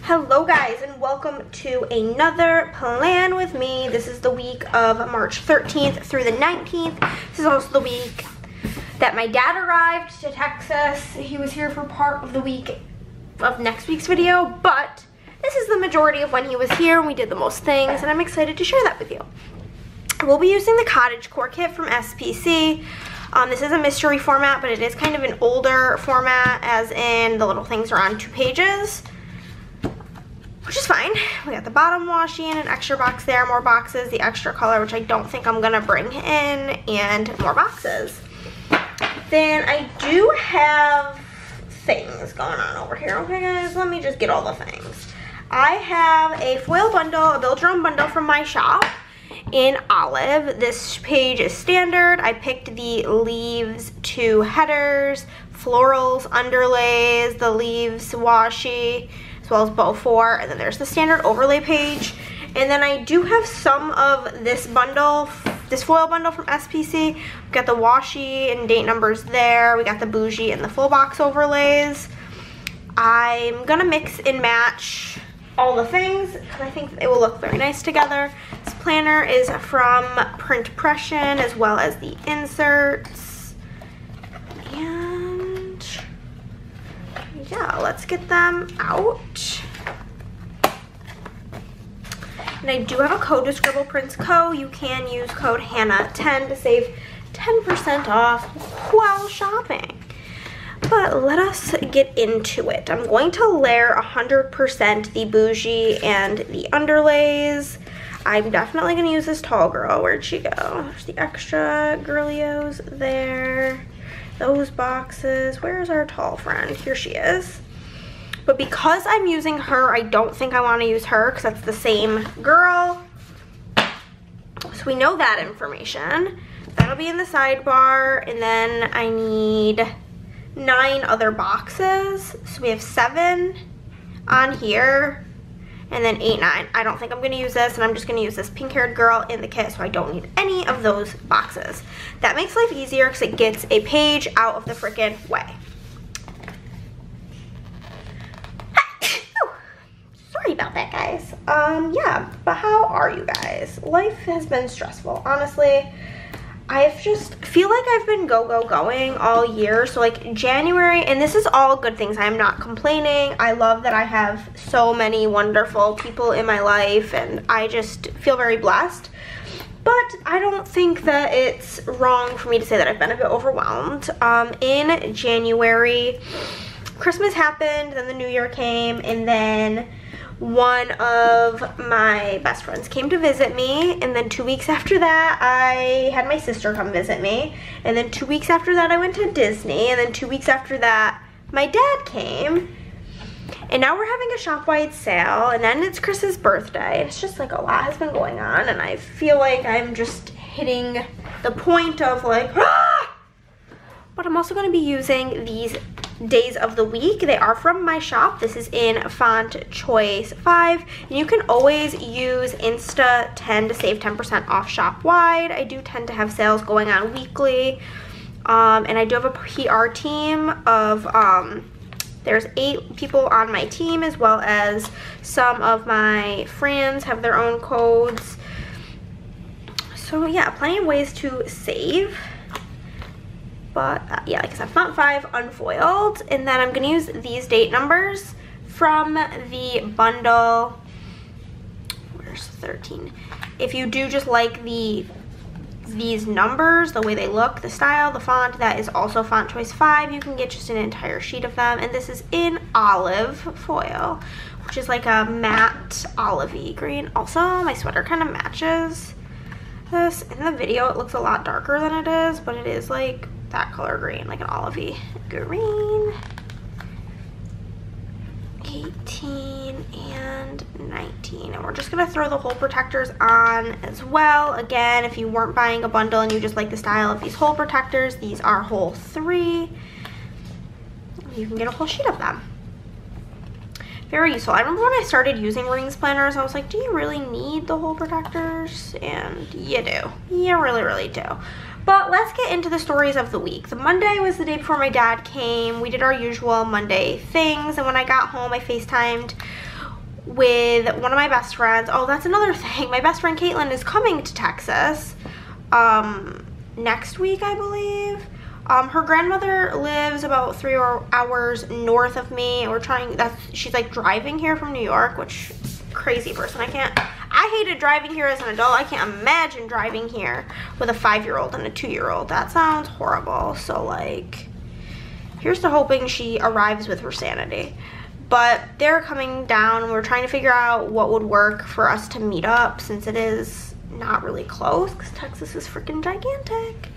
Hello guys, and welcome to another plan with me. This is the week of March 13th through the 19th. This is also the week that my dad arrived to Texas. He was here for part of the week of next week's video, but this is the majority of when he was here and we did the most things, and I'm excited to share that with you. We'll be using the cottagecore kit from SPC. This is a mystery format, but it is kind of an older format, as in the little things are on 2 pages, which is fine. We got the bottom washi and an extra box there, more boxes, the extra color, which I don't think I'm gonna bring in, and more boxes. Then I do have things going on over here. Okay guys, let me just get all the things. I have a foil bundle, a build your own bundle from my shop in olive. This page is standard. I picked the leaves to headers, florals, underlays, the leaves washi, as well as bow 4, and then there's the standard overlay page. And then I do have some of this bundle, this foil bundle from SPC. We've got the washi and date numbers there. We got the bougie and the full box overlays. I'm gonna mix and match all the things because I think it will look very nice together. This planner is from Printpression, as well as the inserts. And yeah, let's get them out. And I do have a code to ScribblePrintsCo. You can use code Hannah10 to save 10% off while shopping. But let us get into it. I'm going to layer 100% the bougie and the underlays. I'm definitely going to use this tall girl. Where'd she go? There's the extra girlios there. Those boxes. Where's our tall friend? Here she is. But because I'm using her, I don't think I want to use her because that's the same girl. So we know that information. That'll be in the sidebar. And then I need 9 other boxes. So we have 7 on here. And then 8, 9. I don't think I'm going to use this, and I'm just going to use this pink-haired girl in the kit, so I don't need any of those boxes. That makes life easier because it gets a page out of the frickin' way. Sorry about that, guys. Yeah, but how are you guys? Life has been stressful, honestly. I've just feel like I've been going all year. So like January, and this is all good things. I'm not complaining. I love that I have so many wonderful people in my life, and I just feel very blessed. But I don't think that it's wrong for me to say that I've been a bit overwhelmed. In January, Christmas happened, then the New Year came, and then one of my best friends came to visit me, and then 2 weeks after that I had my sister come visit me, and then 2 weeks after that I went to Disney, and then 2 weeks after that my dad came, and now we're having a shop-wide sale, and then it's Chris's birthday. It's just like a lot has been going on, and I feel like I'm just hitting the point of like, ah! But I'm also going to be using these days of the week. They are from my shop. This is in font choice 5, and you can always use Insta 10 to save 10% off shop wide. I do tend to have sales going on weekly, and I do have a PR team of there's 8 people on my team, as well as some of my friends have their own codes. So yeah, plenty of ways to save. But yeah, like I said, font 5 unfoiled, and then I'm gonna use these date numbers from the bundle. Where's 13? If you do just like these numbers, the way they look, the style, the font, that is also font choice 5. You can get just an entire sheet of them, and this is in olive foil, which is like a matte olivey green. Also, my sweater kind of matches this. In the video, it looks a lot darker than it is, but it is like that color green, like an olivey green. 18 and 19, and we're just gonna throw the hole protectors on as well. Again, if you weren't buying a bundle and you just like the style of these hole protectors, these are hole 3. You can get a whole sheet of them. Very useful. I remember when I started using rings planners, I was like, do you really need the hole protectors? And you do. You really do. But let's get into the stories of the week. The Monday was the day before my dad came. We did our usual Monday things, and when I got home, I FaceTimed with one of my best friends. Oh, that's another thing. My best friend Caitlin is coming to Texas next week, I believe. Her grandmother lives about 3 hours north of me. She's like driving here from New York, which crazy person. I hated driving here as an adult. I can't imagine driving here with a 5-year-old and a 2-year-old. That sounds horrible. So like, here's to hoping she arrives with her sanity. But they're coming down and we're trying to figure out what would work for us to meet up, since it is not really close because Texas is freaking gigantic.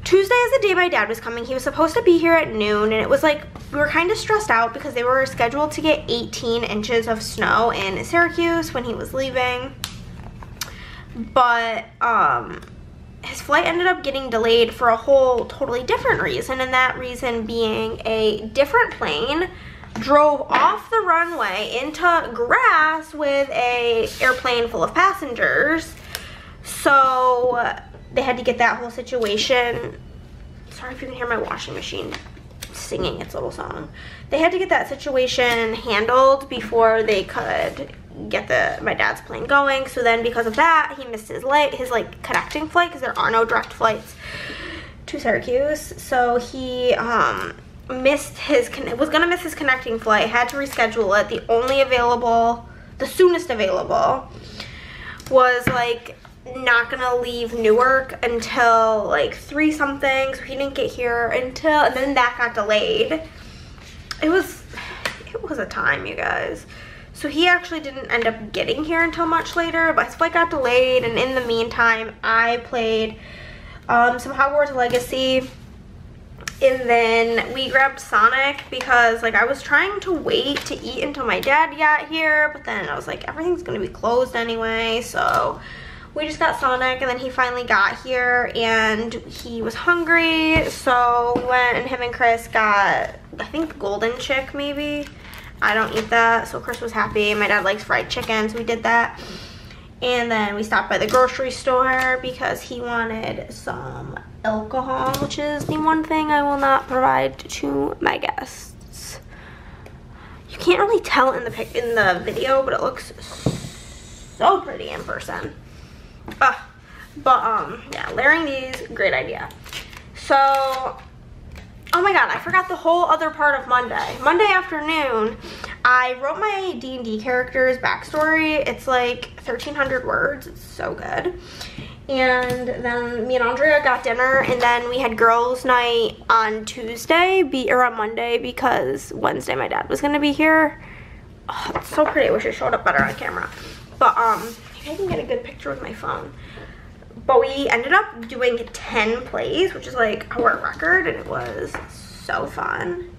Tuesday is the day my dad was coming. He was supposed to be here at noon, and it was like, we were kind of stressed out because they were scheduled to get 18 inches of snow in Syracuse when he was leaving. But his flight ended up getting delayed for a whole totally different reason, and that reason being a different plane drove off the runway into grass with a airplane full of passengers. So they had to get that whole situation, sorry if you can hear my washing machine singing its little song. They had to get that situation handled before they could get my dad's plane going. So then because of that, he missed his like connecting flight, because there are no direct flights to Syracuse. So he was gonna miss his connecting flight, had to reschedule it. The soonest available was like not gonna leave Newark until like 3 something, so he didn't get here until, and then that got delayed. It was a time, you guys. So he actually didn't end up getting here until much later, but his flight got delayed, and in the meantime I played some Hogwarts Legacy, and then we grabbed Sonic because like I was trying to wait to eat until my dad got here, but then I was like, everything's gonna be closed anyway, so we just got Sonic. And then he finally got here and he was hungry, so we went and him and Chris got, I think, Golden Chick maybe. I don't eat that, so Chris was happy. My dad likes fried chicken, so we did that. And then we stopped by the grocery store because he wanted some alcohol, which is the one thing I will not provide to my guests. You can't really tell in the video, but it looks so pretty in person. Yeah, layering these, great idea. So, oh my god, I forgot the whole other part of Monday. Monday afternoon, I wrote my D&D character's backstory. It's like 1,300 words. It's so good. And then me and Andrea got dinner, and then we had girls' night on Monday, because Wednesday my dad was gonna be here. Oh, it's so pretty. I wish it showed up better on camera. But maybe I can get a good picture with my phone. But we ended up doing 10 plays, which is like our record, and it was so fun.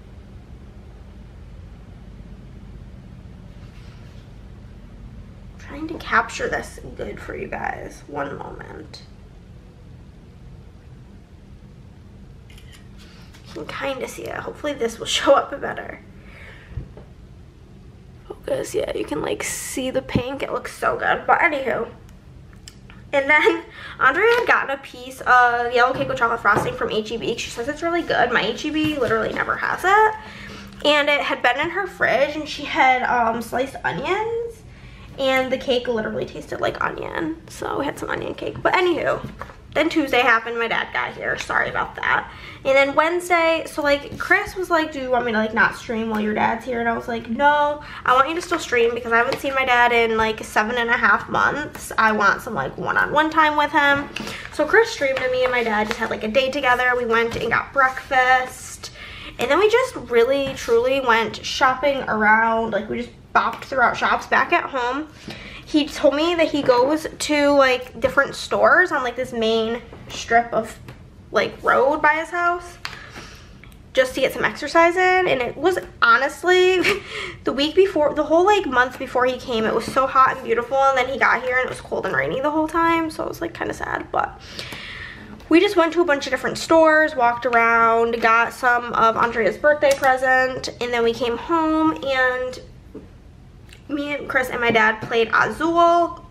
I'm trying to capture this good for you guys. One moment. You can kind of see it. Hopefully this will show up better. Focus, yeah, you can like see the pink. It looks so good. But anywho. And then Andrea had gotten a piece of yellow cake with chocolate frosting from H-E-B. She says it's really good. My H-E-B literally never has it. And it had been in her fridge, and she had sliced onions. And the cake literally tasted like onion. So we had some onion cake. But anywho, then Tuesday happened. My dad got here. Sorry about that. And then Wednesday, so like Chris was like, do you want me to like not stream while your dad's here? And I was like, no, I want you to still stream because I haven't seen my dad in like 7.5 months. I want some like one-on-one time with him. So Chris streamed, and me and my dad just had like a day together. We went and got breakfast. And then we just really, truly went shopping around. Like we just bopped throughout shops back at home. He told me that he goes to like different stores on like this main strip of like road by his house just to get some exercise in. And it was honestly the week before, the whole like month before he came, it was so hot and beautiful, and then he got here and it was cold and rainy the whole time, so it was like kind of sad. But we just went to a bunch of different stores, walked around, got some of Andrea's birthday present, and then we came home, and me and Chris and my dad played Azul,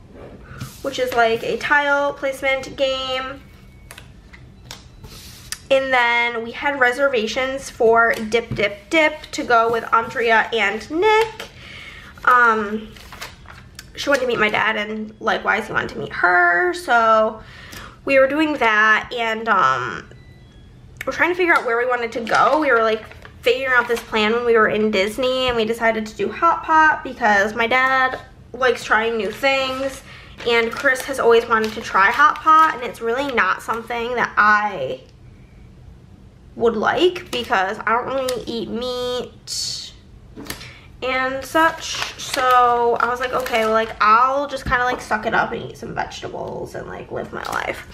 which is like a tile placement game. And then we had reservations for Dip Dip Dip to go with Andrea and Nick. she wanted to meet my dad, and likewise he wanted to meet her. So we were doing that, and we're trying to figure out where we wanted to go. We were like figuring out this plan when we were in Disney, and we decided to do Hot Pot because my dad likes trying new things, and Chris has always wanted to try Hot Pot, and it's really not something that I would like because I don't really eat meat and such. So I was like, okay, well, like I'll just kind of like suck it up and eat some vegetables and like live my life.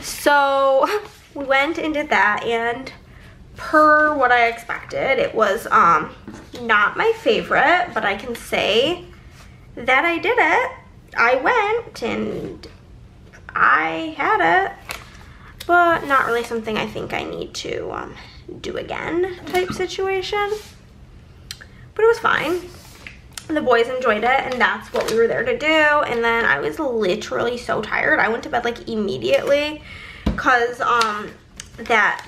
So we went and did that, and per what I expected, it was not my favorite, but I can say that I did it. I went and I had it, but not really something I think I need to do again type situation. But it was fine. The boys enjoyed it, and that's what we were there to do. And then I was literally so tired. I went to bed like immediately because that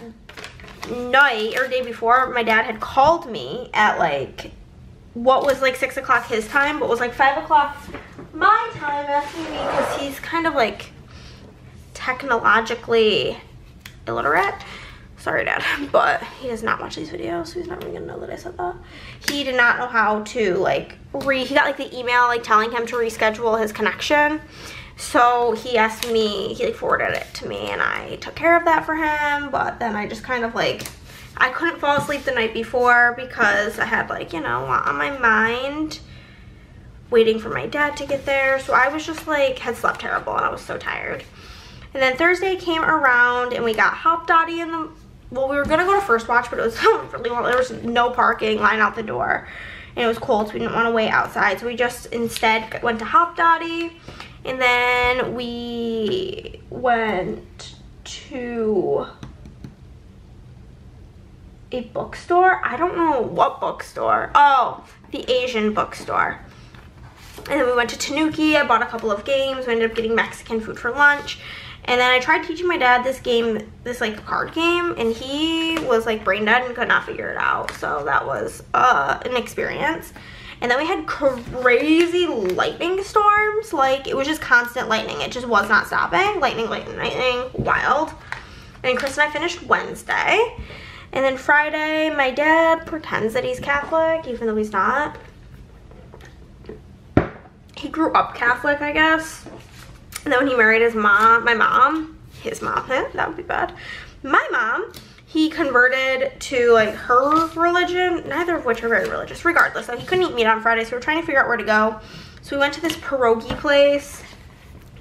night or day before, my dad had called me at like what was like 6 o'clock his time, but was like 5 o'clock my time, asking me, because he's kind of like technologically illiterate. Sorry, Dad, but he does not watch these videos, so he's not really gonna know that I said that. He did not know how to like he got like the email like telling him to reschedule his connection. So he asked me, he like forwarded it to me, and I took care of that for him. But then I just kind of like, I couldn't fall asleep the night before because I had like, you know, a lot on my mind, waiting for my dad to get there. So I was just like, had slept terrible, and I was so tired. And then Thursday came around, and we got Hop Dotty in the, well, we were gonna go to First Watch, but it was really, there was no parking, line out the door, and it was cold, so we didn't want to wait outside. So we just instead went to Hop Dotty, and then we went to a bookstore. I don't know what bookstore. Oh, the Asian bookstore. And then we went to Tanuki. I bought a couple of games. We ended up getting Mexican food for lunch. And then I tried teaching my dad this game, this like card game, and he was like brain dead and could not figure it out. So that was an experience. And then we had crazy lightning storms. Like, it was just constant lightning. It just was not stopping. Lightning, lightning, lightning, wild. And Chris and I finished Wednesday. And then Friday, my dad pretends that he's Catholic, even though he's not. He grew up Catholic, I guess. And then when he married his mom, his mom, that would be bad. My mom, he converted to like her religion, neither of which are very religious, regardless. So he couldn't eat meat on Friday, so we were trying to figure out where to go. So we went to this pierogi place,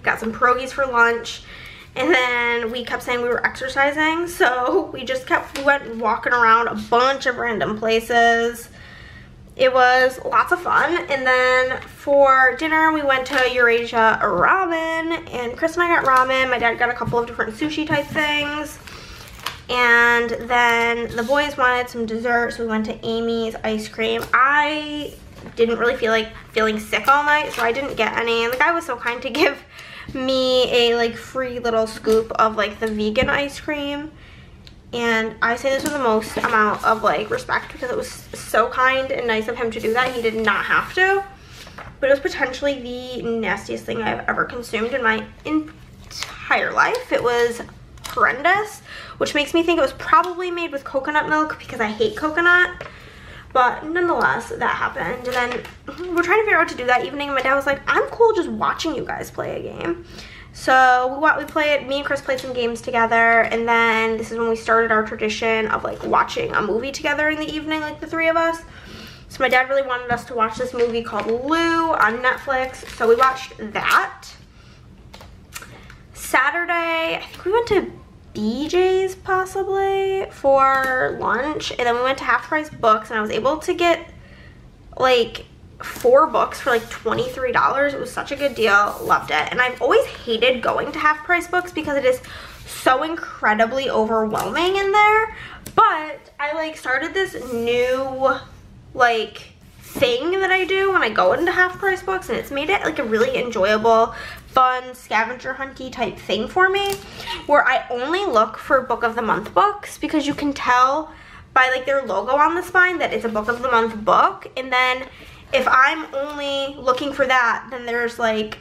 got some pierogies for lunch, and then we kept saying we were exercising, so we went walking around a bunch of random places. It was lots of fun. And then for dinner, we went to Eurasia Ramen, and Chris and I got ramen. My dad got a couple of different sushi type things. And then the boys wanted some dessert, so we went to Amy's Ice Cream. I didn't really feel like feeling sick all night, so I didn't get any. And the guy was so kind to give me a like free little scoop of like the vegan ice cream. And I say this with the most amount of like respect because it was so kind and nice of him to do that. He did not have to, but it was potentially the nastiest thing I've ever consumed in my entire life. It was horrendous, which makes me think it was probably made with coconut milk because I hate coconut. But nonetheless, that happened. And then we're trying to figure out what to do that evening, and my dad was like, I'm cool just watching you guys play a game. So we played, me and Chris played some games together, and then this is when we started our tradition of like watching a movie together in the evening, like the three of us. So my dad really wanted us to watch this movie called Lou on Netflix, so we watched that. Saturday, I think we went to BJ's possibly for lunch, and then we went to Half Price Books, and I was able to get like 4 books for like $23. It was such a good deal. Loved it. And I've always hated going to Half Price Books because it is so incredibly overwhelming in there. But I like started this new like thing that I do when I go into Half Price Books, and it's made it like a really enjoyable, fun scavenger hunty type thing for me, where I only look for book of the month books because you can tell by like their logo on the spine that it's a book of the month book. And then if I'm only looking for that, then there's like,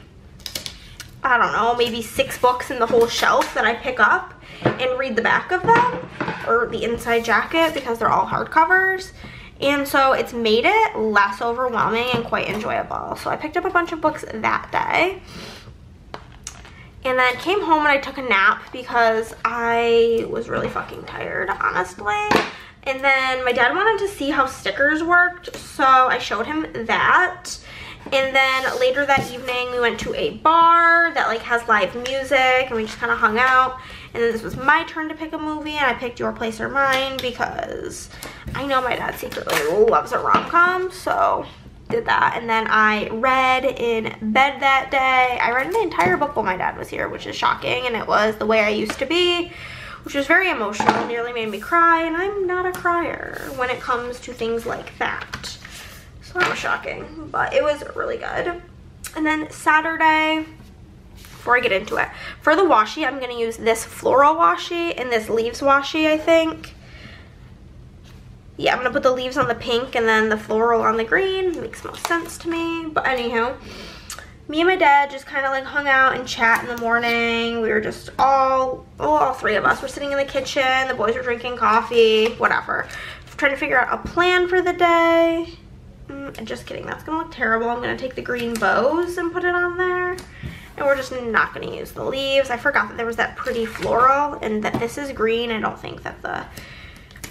I don't know, maybe 6 books in the whole shelf that I pick up and read the back of them, or the inside jacket, because they're all hardcovers. And so it's made it less overwhelming and quite enjoyable. So I picked up a bunch of books that day. And then came home and I took a nap because I was really fucking tired, honestly. And then my dad wanted to see how stickers worked, so I showed him that. And then later that evening, we went to a bar that like has live music, and we just kind of hung out. And then this was my turn to pick a movie, and I picked Your Place or Mine because I know my dad secretly loves a rom-com, so did that. And then I read in bed that day. I read the entire book while my dad was here, which is shocking, and it was The Way I Used to Be, which was very emotional, nearly made me cry, and I'm not a crier when it comes to things like that. So that was shocking, but it was really good. And then Saturday, before I get into it, for the washi, I'm going to use this floral washi and this leaves washi, I think. Yeah, I'm going to put the leaves on the pink and then the floral on the green. Makes most sense to me. But anywho, me and my dad just kind of like hung out and chat in the morning. We were just all 3 of us were sitting in the kitchen. The boys were drinking coffee, whatever. Trying to figure out a plan for the day. Just kidding, that's gonna look terrible. I'm gonna take the green bows and put it on there. And we're just not gonna use the leaves. I forgot that there was that pretty floral and that this is green. I don't think that the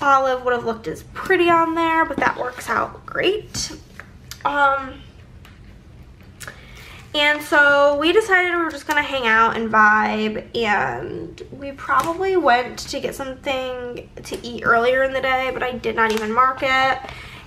olive would have looked as pretty on there, but that works out great. And so we decided we were just gonna hang out and vibe, and we probably went to get something to eat earlier in the day, but I did not even mark it.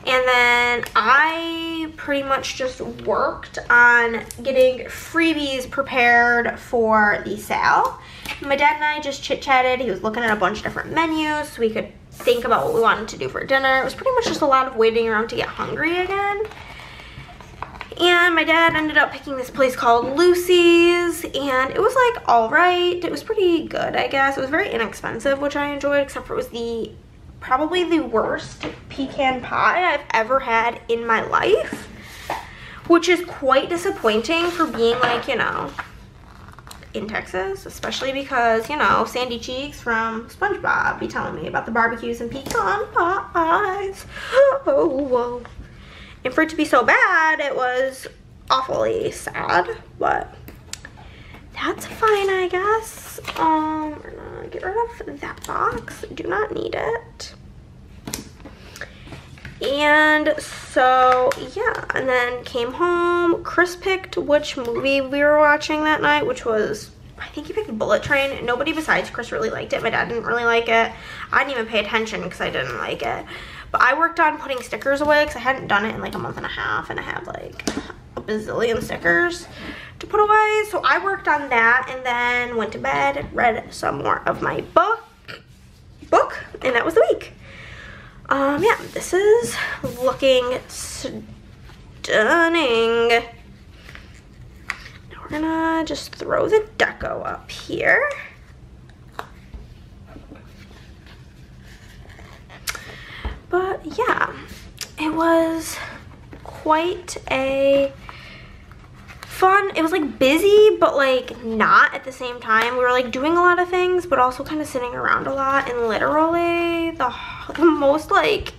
And then I pretty much just worked on getting freebies prepared for the sale. My dad and I just chit-chatted. He was looking at a bunch of different menus so we could think about what we wanted to do for dinner. It was pretty much just a lot of waiting around to get hungry again. And my dad ended up picking this place called Lucy's, and it was like all right. It was pretty good, I guess. It was very inexpensive, which I enjoyed, except for it was probably the worst pecan pie I've ever had in my life, which is quite disappointing for being like, you know, in Texas, especially because, you know, Sandy Cheeks from SpongeBob be telling me about the barbecues and pecan pies. Oh, whoa. And for it to be so bad, it was awfully sad, but that's fine, I guess. We're gonna get rid of that box. Do not need it. And so, yeah, and then came home. Chris picked which movie we were watching that night, which was, I think he picked Bullet Train. Nobody besides Chris really liked it. My dad didn't really like it. I didn't even pay attention because I didn't like it. But I worked on putting stickers away because I hadn't done it in like a month and a half, and I had like a bazillion stickers to put away. So I worked on that and then went to bed, read some more of my book, and that was the week. Yeah, this is looking stunning. Now we're gonna just throw the deco up here. But yeah, it was quite a fun, it was like busy, but like not at the same time. We were like doing a lot of things, but also kind of sitting around a lot. And literally the most like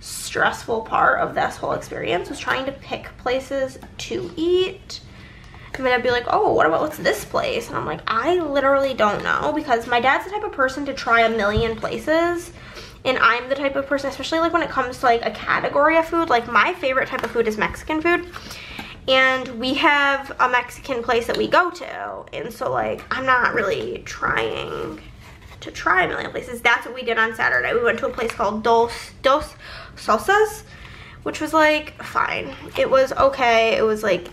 stressful part of this whole experience was trying to pick places to eat. And then I'd be like, oh, what's this place? And I'm like, I literally don't know, because my dad's the type of person to try a million places. And I'm the type of person, especially like when it comes to like a category of food, like my favorite type of food is Mexican food. And we have a Mexican place that we go to. And so like, I'm not really trying to try a million places. That's what we did on Saturday. We went to a place called Dos Salsas, which was like fine. It was okay. It was like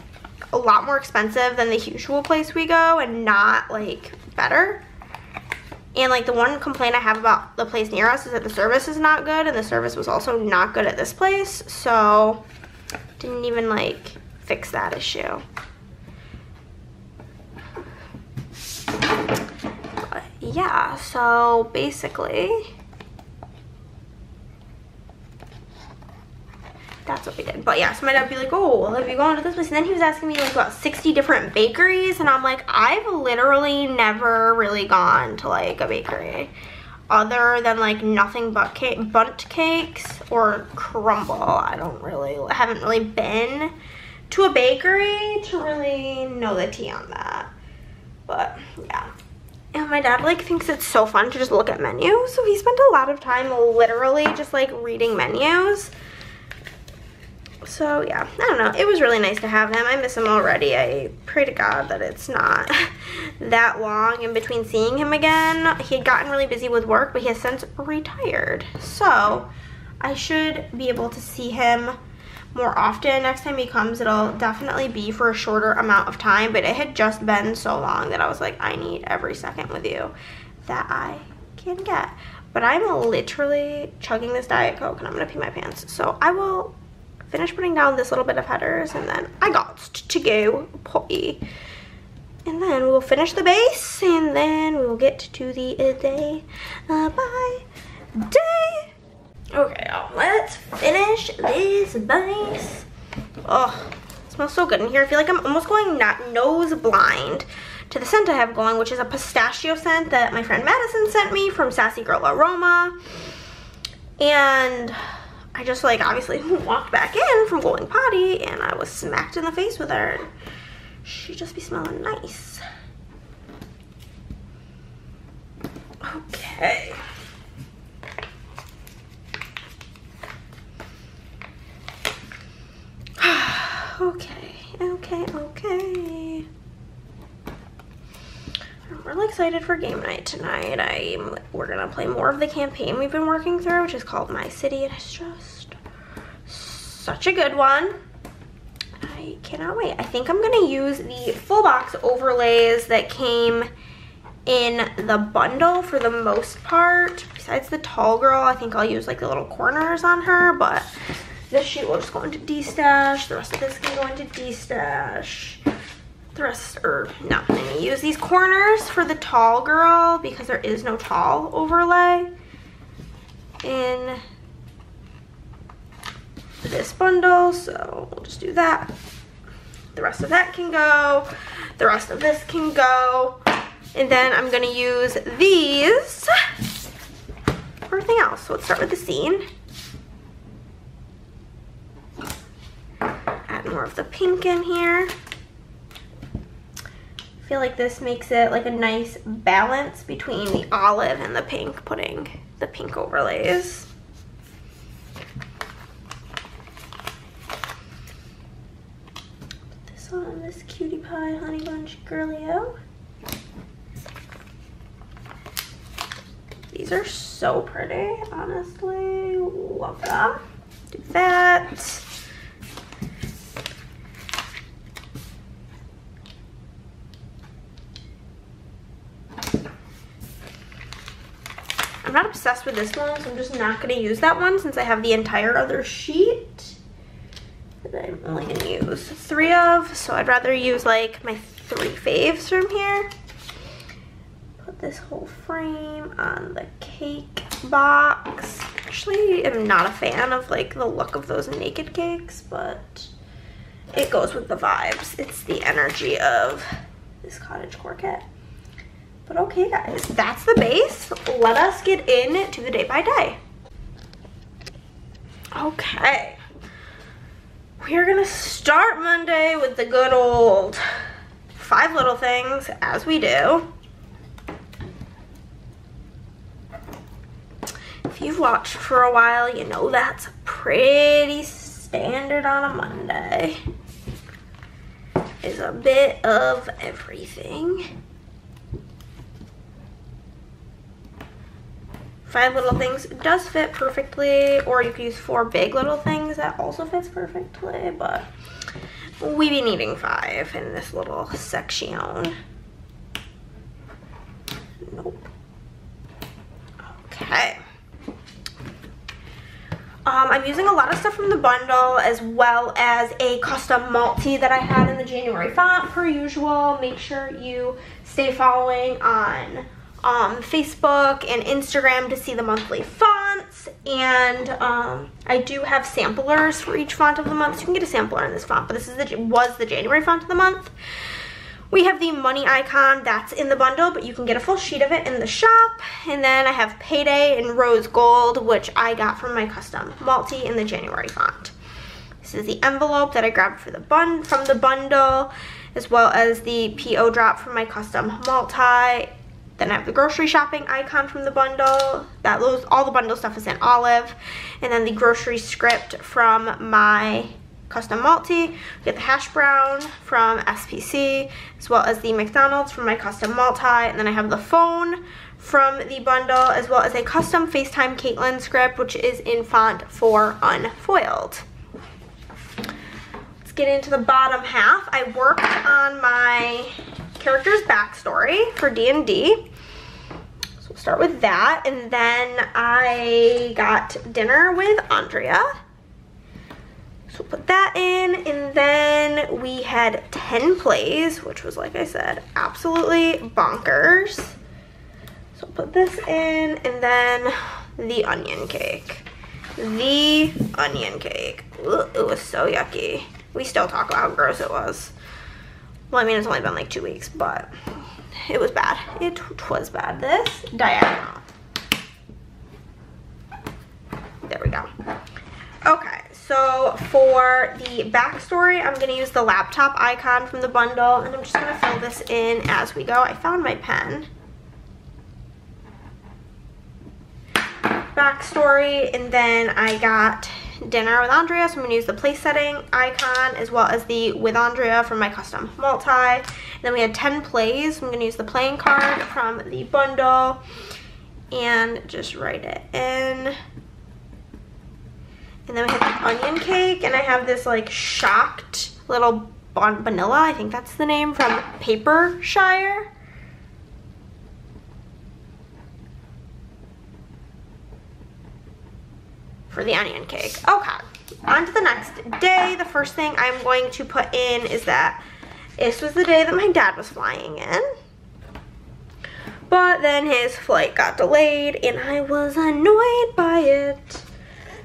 a lot more expensive than the usual place we go, and not like better. And like the one complaint I have about the place near us is that the service is not good, and the service was also not good at this place, so didn't even like fix that issue. But yeah, so basically that's what we did. But yeah, so my dad would be like, oh, well, have you gone to this place? And then he was asking me like about 60 different bakeries, and I'm like, I've literally never really gone to like a bakery other than like nothing but bundt cakes or crumble. I haven't really been to a bakery to really know the tea on that. But yeah. And my dad like thinks it's so fun to just look at menus, so he spent a lot of time literally just like reading menus. So yeah, I don't know, it was really nice to have him. I miss him already. I pray to God that it's not that long in between seeing him again. He had gotten really busy with work, but he has since retired, so I should be able to see him more often. Next time he comes, it'll definitely be for a shorter amount of time, but it had just been so long that I was like, I need every second with you that I can get. But I'm literally chugging this Diet Coke and I'm gonna pee my pants, so I will finish putting down this little bit of headers and then I got to go potty, and then we'll finish the base and then we'll get to the day by day. Okay, y'all, let's finish this base. Oh, it smells so good in here. I feel like I'm almost going nose blind to the scent I have going, which is a pistachio scent that my friend Madison sent me from Sassy Girl Aroma. And I just like obviously walked back in from going potty and I was smacked in the face with her. She just be smelling nice. Okay. Okay. I'm really excited for game night tonight. We're gonna play more of the campaign we've been working through, which is called My City, and it's just such a good one. I cannot wait. I think I'm gonna use the full box overlays that came in the bundle for the most part. Besides the tall girl, I think I'll use like the little corners on her, but this sheet will just go into D-stash. The rest of this can go into D-stash. The rest, no, I'm gonna use these corners for the tall girl because there is no tall overlay in this bundle, so we'll just do that. The rest of that can go. The rest of this can go. And then I'm gonna use these for everything else. So let's start with the scene. Add more of the pink in here. I feel like this makes it like a nice balance between the olive and the pink, putting the pink overlays. Put this on this cutie pie honey bunch girlio. These are so pretty, honestly. Love them. Do that. I'm not obsessed with this one, so I'm just not going to use that one since I have the entire other sheet that I'm only going to use 3 of. So I'd rather use like my 3 faves from here. Put this whole frame on the cake box. Actually, I'm not a fan of like the look of those naked cakes, but it goes with the vibes. It's the energy of this cottagecore kit. But okay guys, that's the base. Let us get into the day by day. Okay. We're gonna start Monday with the good old 5 little things, as we do. If you've watched for a while, you know that's pretty standard on a Monday. Is a bit of everything. 5 little things does fit perfectly, or you could use 4 big little things, that also fits perfectly, but we be needing 5 in this little section. Nope. Okay. I'm using a lot of stuff from the bundle, as well as a custom malt tea that I had in the January font, per usual. Make sure you stay following on Facebook and Instagram to see the monthly font. fonts, and I do have samplers for each font of the month. So you can get a sampler in this font, but this is was the January font of the month. We have the money icon that's in the bundle, but you can get a full sheet of it in the shop. And then I have Payday in rose gold, which I got from my custom multi in the January font. This is the envelope that I grabbed for from the bundle, as well as the PO drop from my custom multi. Then I have the grocery shopping icon from the bundle. All the bundle stuff is in olive. And then the grocery script from my custom multi. We get the hash brown from SPC, as well as the McDonald's from my custom multi. And then I have the phone from the bundle, as well as a custom FaceTime Caitlin script, which is in font 4 unfoiled. Let's get into the bottom half. I worked on my character's backstory for D&D. So we'll start with that. And then I got dinner with Andrea. So put that in, and then we had 10 plays, which was, like I said, absolutely bonkers. So put this in, and then the onion cake. The onion cake. Ugh, it was so yucky. We still talk about how gross it was. Well, I mean, it's only been like 2 weeks, but it was bad. It was bad. This diagonal. There we go. Okay. So for the backstory, I'm going to use the laptop icon from the bundle, and I'm just going to fill this in as we go. I found my pen. Backstory, and then I got dinner with Andrea, so I'm going to use the place setting icon, as well as the with Andrea from my custom multi. And then we had 10 plays. I'm going to use the playing card from the bundle, and just write it in. And then we have the onion cake, and I have this like shocked little vanilla, I think that's the name, from Papershire. For the onion cake. Okay, on to the next day. The first thing I'm going to put in is that this was the day that my dad was flying in. But then his flight got delayed, and I was annoyed by it.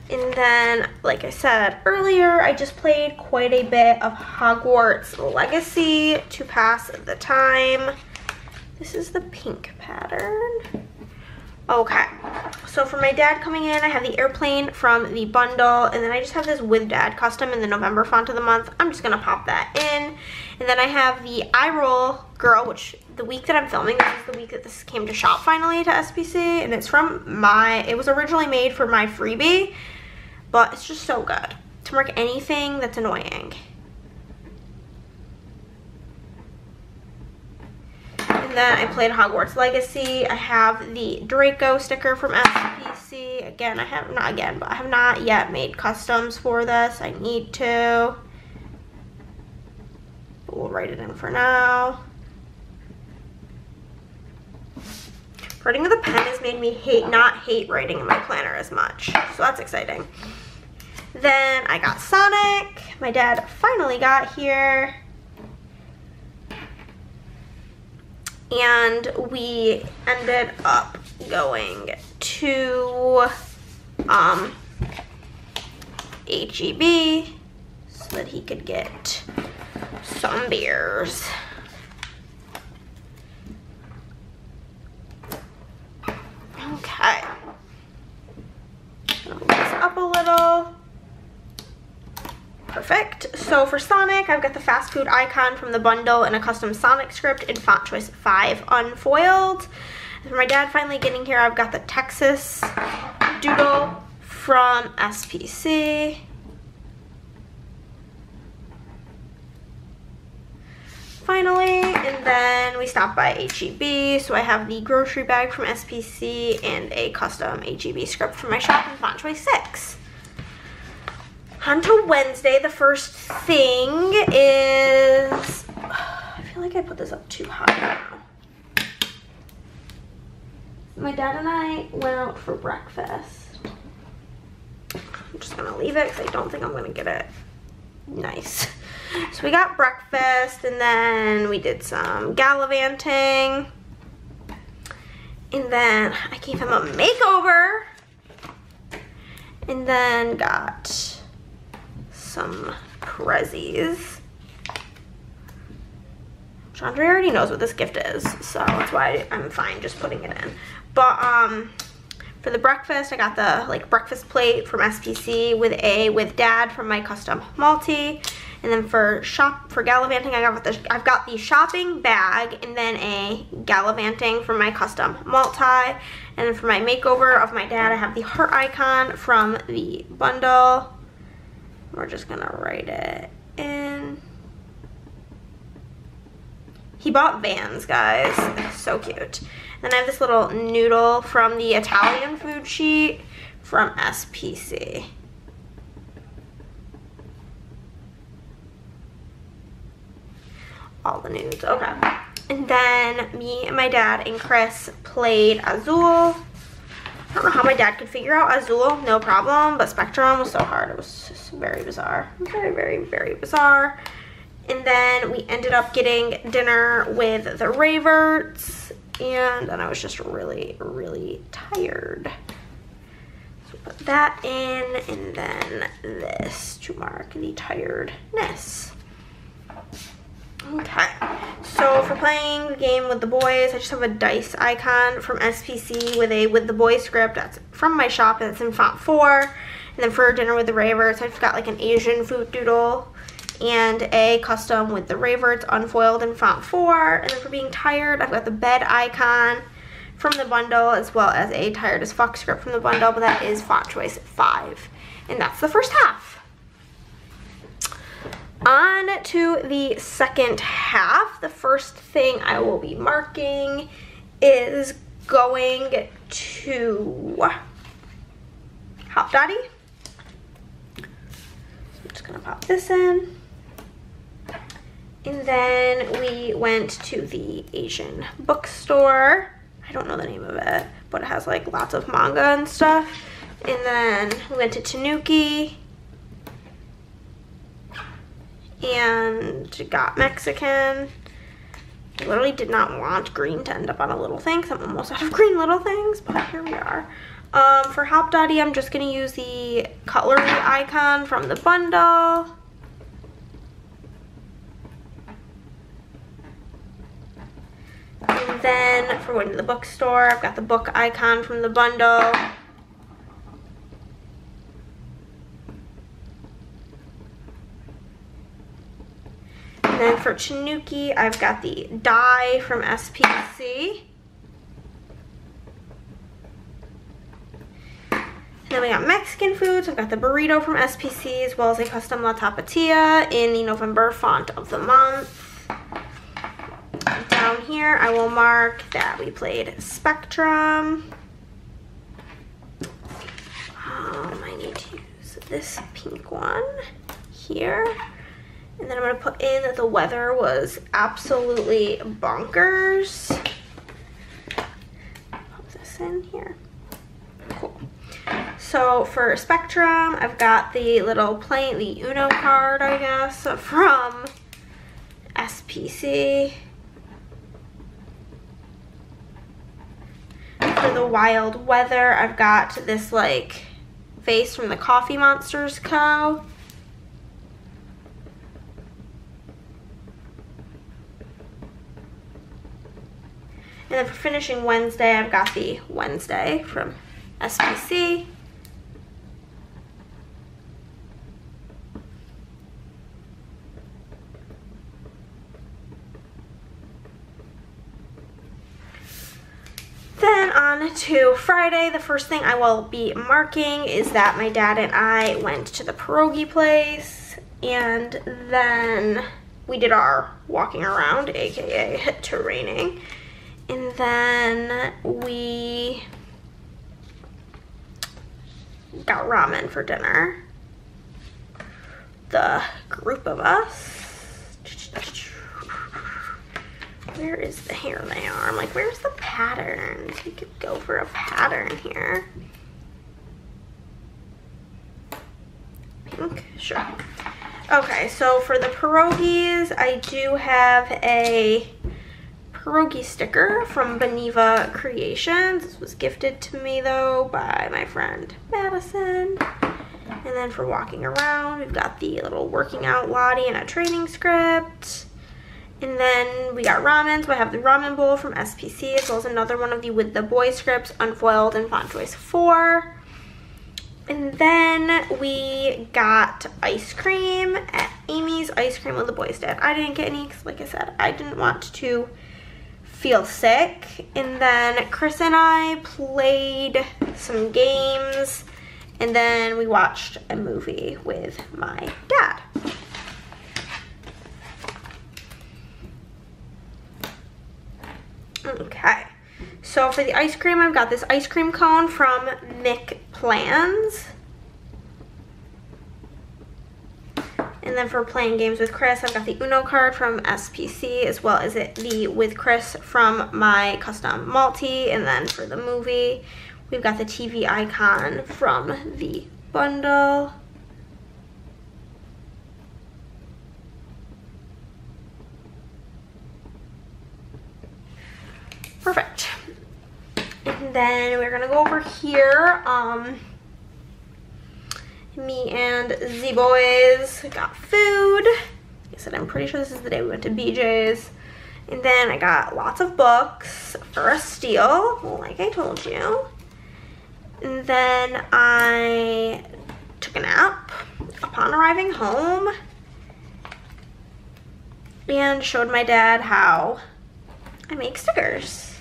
And then, like I said earlier, I just played quite a bit of Hogwarts Legacy to pass the time. This is the pink pattern. Okay, so for my dad coming in, I have the airplane from the bundle, and then I just have this with dad custom in the November font of the month. I'm just gonna pop that in. And then I have the eye roll girl, which the week that I'm filming, this is the week that this came to shop finally to SPC, and it's from it was originally made for my freebie, but it's just so good to mark anything that's annoying. And then I played Hogwarts Legacy. I have the Draco sticker from SPC. Again, I have not yet made customs for this. I need to. But we'll write it in for now. Writing with a pen has made me not hate writing in my planner as much. So that's exciting. Then I got Sonic. My dad finally got here. And we ended up going to HEB so that he could get some beers. Okay. I'll move this up a little. Perfect. So for Sonic, I've got the fast food icon from the bundle and a custom Sonic script in font choice 5 unfoiled. And for my dad finally getting here, I've got the Texas doodle from SPC. Finally, and then we stopped by HEB, so I have the grocery bag from SPC and a custom HEB script from my shop in font choice 6. On to Wednesday. The first thing is, I feel like I put this up too high now. My dad and I went out for breakfast. I'm just gonna leave it because I don't think I'm gonna get it nice. So we got breakfast, and then we did some gallivanting, and then I gave him a makeover And then got some Prezzies. Chandra already knows what this gift is, so that's why I'm fine just putting it in. But for the breakfast, I got the like breakfast plate from SPC with Dad from my custom multi. And then for gallivanting, I've got the shopping bag and then a gallivanting from my custom multi. And then for my makeover of my dad, I have the heart icon from the bundle. We're just gonna write it in. He bought Vans, guys. So cute. Then I have this little noodle from the Italian food sheet from SPC. All the nudes, okay. And then me and my dad and Chris played Azul. I don't know how my dad could figure out Azul, no problem, but Spectrum was so hard. It was just very bizarre. Very, very, very bizarre. And then we ended up getting dinner with the Raverts, and then I was just really, really tired. So put that in, and then this to mark the tiredness. Okay, so for playing the game with the boys, I just have a dice icon from SPC with the boy script that's from my shop, and it's in font 4. And then for dinner with the Raverts, I've got like an Asian food doodle and a custom with the Raverts unfoiled in font 4. And then for being tired, I've got the bed icon from the bundle as well as a tired as fuck script from the bundle, but that is font choice 5. And that's the first half. On to the second half. The first thing I will be marking is going to Hop Dottie. So I'm just gonna pop this in. And then we went to the Asian bookstore. I don't know the name of it, but it has like lots of manga and stuff. And then we went to Tanuki and got Mexican. I literally did not want green to end up on a little thing because I'm almost out of green little things, but here we are. For Hop Dottie, I'm just going to use the cutlery icon from the bundle. And then for going to the bookstore, I've got the book icon from the bundle. And then for Tanuki, I've got the die from SPC. And then we got Mexican food, so I've got the burrito from SPC as well as a custom La Tapatia in the November font of the month. Down here, I will mark that we played Spectrum. I need to use this pink one here. And then I'm going to put in that the weather was absolutely bonkers. Put this in here. Cool. So for Spectrum, I've got the little the Uno card, I guess, from SPC. For the wild weather, I've got this like vase from the Coffee Monsters Co. And then for finishing Wednesday, I've got the Wednesday from SPC. Then on to Friday, the first thing I will be marking is that my dad and I went to the pierogi place, and then we did our walking around, aka terraining. And then we got ramen for dinner. The group of us. Where is the here they are? I'm like, where's the patterns? We could go for a pattern here. Pink? Sure. Okay, so for the pierogies, I do have a pierogi sticker from Beneva Creations. This was gifted to me though by my friend Madison. And then for walking around, we've got the little working out Lottie and a training script. And then we got ramen, so I have the ramen bowl from SPC, as well as another one of the With the Boy scripts, unfoiled in font choice 4. And then we got ice cream at Amy's Ice Cream with the Boys did. I didn't get any because, like I said, I didn't want to feel sick. And then Chris and I played some games, and then we watched a movie with my dad. Okay, so for the ice cream, I've got this ice cream cone from McPlans. And then for playing games with Chris, I've got the Uno card from SPC, as well as the With Chris from my custom multi. And then for the movie, we've got the TV icon from the bundle. Perfect. And then we're gonna go over here. Me and the boys got food. Like I said, I'm pretty sure this is the day we went to BJ's. And then I got lots of books for a steal, like I told you. And then I took a nap upon arriving home and showed my dad how I make stickers.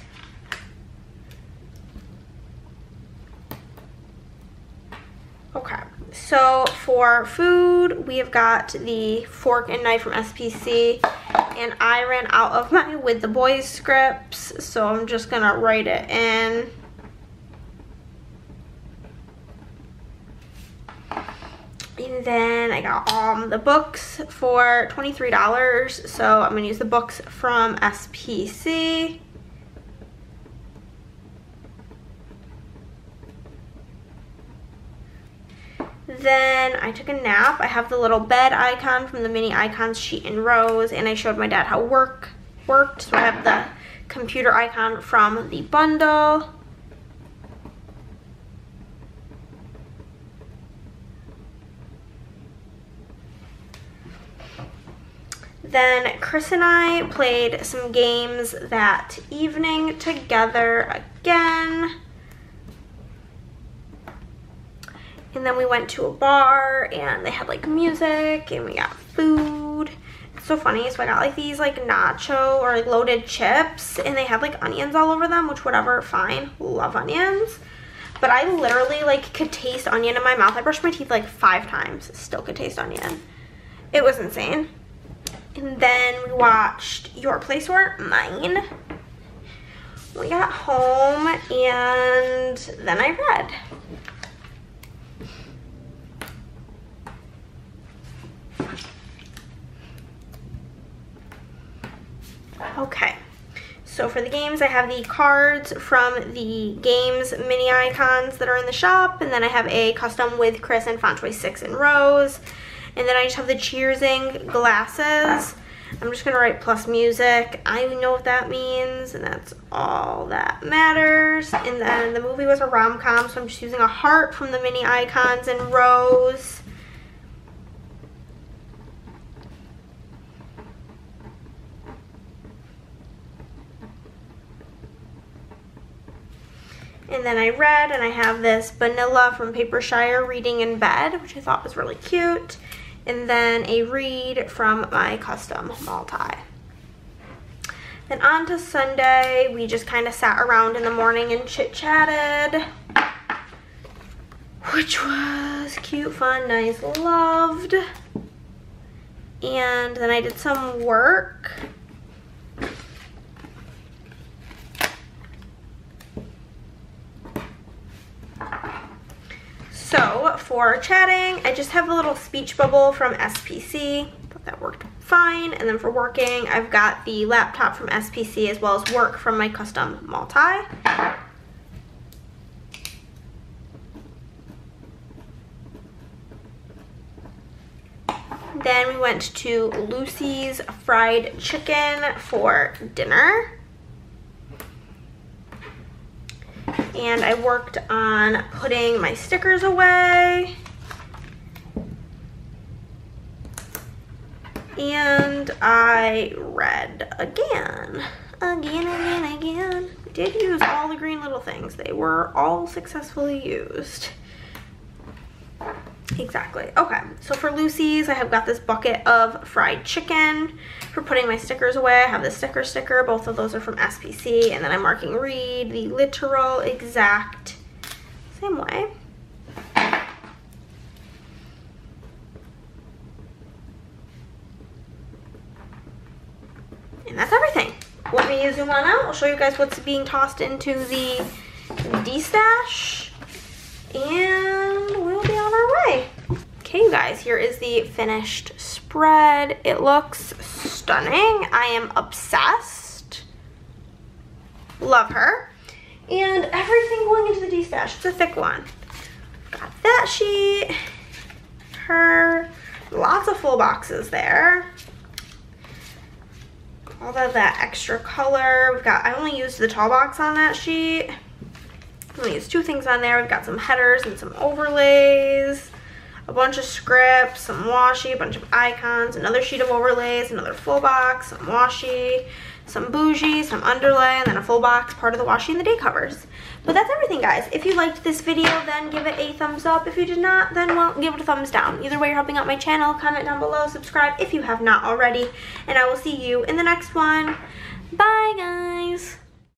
Okay, so for food, we have got the fork and knife from SPC, and I ran out of my With the Boys scripts, so I'm just gonna write it in. And then I got the books for $23, so I'm gonna use the books from SPC. Then I took a nap. I have the little bed icon from the Mini Icons Sheet and Rose, and I showed my dad how work worked. So I have the computer icon from the bundle. Then Chris and I played some games that evening together again. And then we went to a bar and they had like music and we got food. It's so funny. So I got like these like nacho or like loaded chips, and they had like onions all over them, which whatever, fine. Love onions. But I literally like could taste onion in my mouth. I brushed my teeth like 5 times, still could taste onion. It was insane. And then we watched Your Place or Mine. We got home and then I read. Okay, so for the games, I have the cards from the games mini icons that are in the shop, and then I have a custom With Chris and font choice 6 in Rose, and then I just have the cheersing glasses. I'm just gonna write plus music. I know what that means, and that's all that matters. And then the movie was a rom-com, so I'm just using a heart from the mini icons in Rose. And then I read, and I have this vanilla from Papershire Reading in Bed, which I thought was really cute. And then a read from my custom multi. Then on to Sunday, we just kind of sat around in the morning and chit-chatted, which was cute, fun, nice, loved. And then I did some work. So for chatting, I just have a little speech bubble from SPC. Thought that worked fine. And then for working, I've got the laptop from SPC as well as work from my custom multi. Then we went to Lucy's Fried Chicken for dinner. and I worked on putting my stickers away. And I read again. Did use all the green little things. They were all successfully used. Exactly. Okay, so for Lucy's, I have got this bucket of fried chicken. For putting my stickers away, I have the sticker. Both of those are from SPC. And then I'm marking Read the literal exact same way. And that's everything. Let me zoom on out. I'll show you guys what's being tossed into the D-stash. And we'll be on our way. Okay, you guys, here is the finished spread. It looks stunning. I am obsessed. Love her. And everything going into the D-stash. It's a thick one. Got that sheet. Her. Lots of full boxes there. All of that extra color. We've got, I only used the tall box on that sheet. I only used 2 things on there. We've got some headers and some overlays, a bunch of scripts, some washi, a bunch of icons, another sheet of overlays, another full box, some washi, some bougie, some underlay, and then a full box, part of the washi and the day covers. But that's everything, guys. If you liked this video, then give it a thumbs up. If you did not, then well, give it a thumbs down. Either way, you're helping out my channel. Comment down below, subscribe if you have not already, and I will see you in the next one. Bye, guys.